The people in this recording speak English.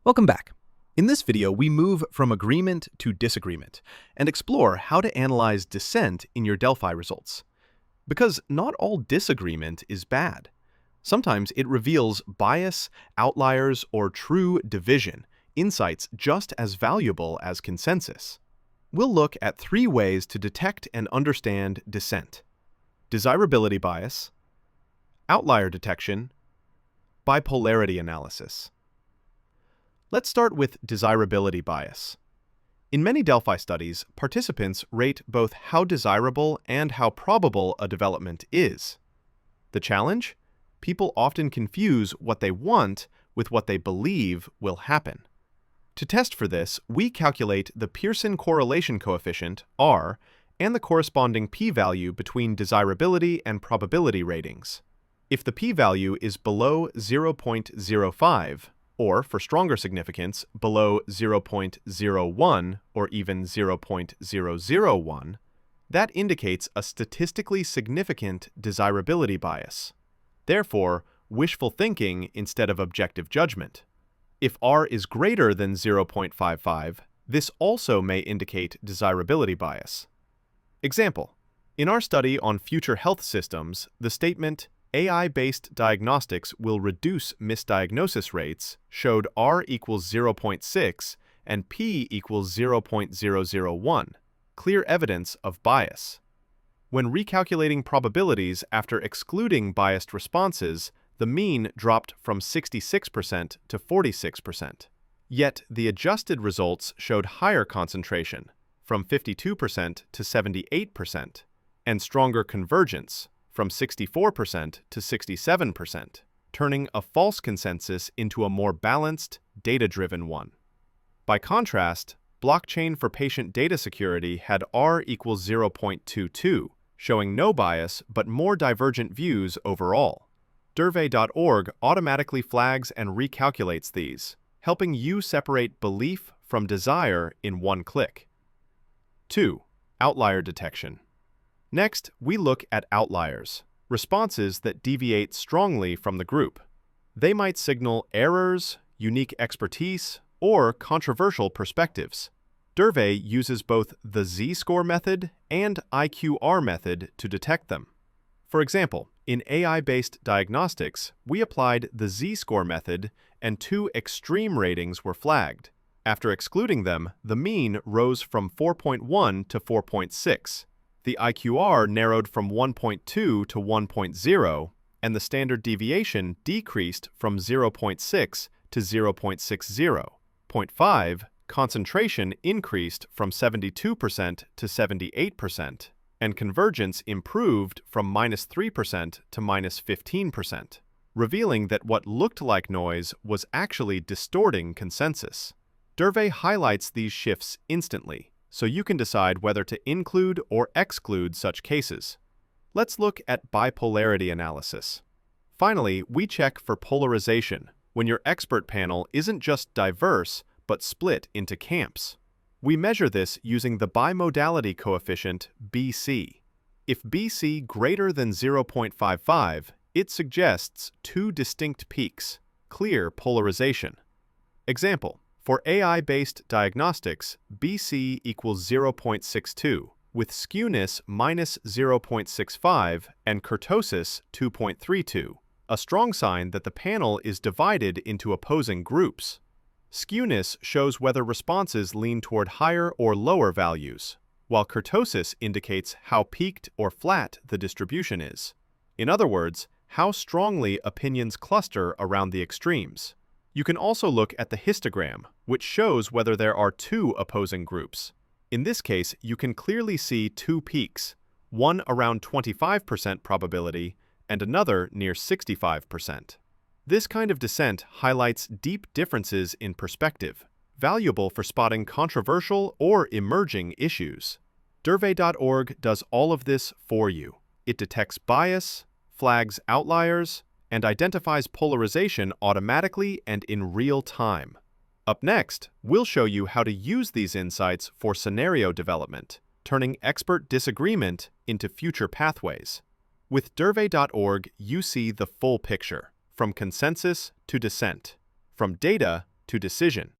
Welcome back. In this video, we move from agreement to disagreement and explore how to analyze dissent in your Delphi results. Because not all disagreement is bad. Sometimes it reveals bias, outliers, or true division, insights just as valuable as consensus. We'll look at 3 ways to detect and understand dissent: desirability bias, outlier detection, bipolarity analysis. Let's start with desirability bias. In many Delphi studies, participants rate both how desirable and how probable a development is. The challenge? People often confuse what they want with what they believe will happen. To test for this, we calculate the Pearson correlation coefficient, R, and the corresponding p-value between desirability and probability ratings. If the p-value is below 0.05, or, for stronger significance, below 0.01 or even 0.001, that indicates a statistically significant desirability bias. Therefore, wishful thinking instead of objective judgment. If R is greater than 0.55, this also may indicate desirability bias. Example: in our study on future health systems, the statement AI-based diagnostics will reduce misdiagnosis rates showed R equals 0.6 and P equals 0.001, clear evidence of bias. When recalculating probabilities after excluding biased responses, the mean dropped from 66% to 46%. Yet the adjusted results showed higher concentration, from 52% to 78%, and stronger convergence, from 64% to 67%, turning a false consensus into a more balanced, data-driven one. By contrast, blockchain for patient data security had R equals 0.22, showing no bias but more divergent views overall. Delphi.org automatically flags and recalculates these, helping you separate belief from desire in one click. 2. Outlier detection. Next, we look at outliers, responses that deviate strongly from the group. They might signal errors, unique expertise, or controversial perspectives. Delphi uses both the Z-score method and IQR method to detect them. For example, in AI-based diagnostics, we applied the Z-score method and 2 extreme ratings were flagged. After excluding them, the mean rose from 4.1 to 4.6. The IQR narrowed from 1.2 to 1.0, and the standard deviation decreased from 0.6 to 0.60. 0.5, concentration increased from 72% to 78%, and convergence improved from -3% to -15%, revealing that what looked like noise was actually distorting consensus. Delphi highlights these shifts instantly, so you can decide whether to include or exclude such cases. Let's look at bipolarity analysis. Finally, we check for polarization, when your expert panel isn't just diverse, but split into camps. We measure this using the bimodality coefficient BC. If BC greater than 0.55, it suggests 2 distinct peaks, clear polarization. Example: for AI-based diagnostics, BC equals 0.62, with skewness -0.65 and kurtosis 2.32, a strong sign that the panel is divided into opposing groups. Skewness shows whether responses lean toward higher or lower values, while kurtosis indicates how peaked or flat the distribution is. In other words, how strongly opinions cluster around the extremes. You can also look at the histogram, which shows whether there are 2 opposing groups. In this case, you can clearly see 2 peaks, one around 25% probability and another near 65%. This kind of dissent highlights deep differences in perspective, valuable for spotting controversial or emerging issues. Delphi.org does all of this for you. It detects bias, flags outliers, and identifies polarization automatically and in real time. Up next, we'll show you how to use these insights for scenario development, turning expert disagreement into future pathways. With Delphi.org, you see the full picture, from consensus to dissent, from data to decision.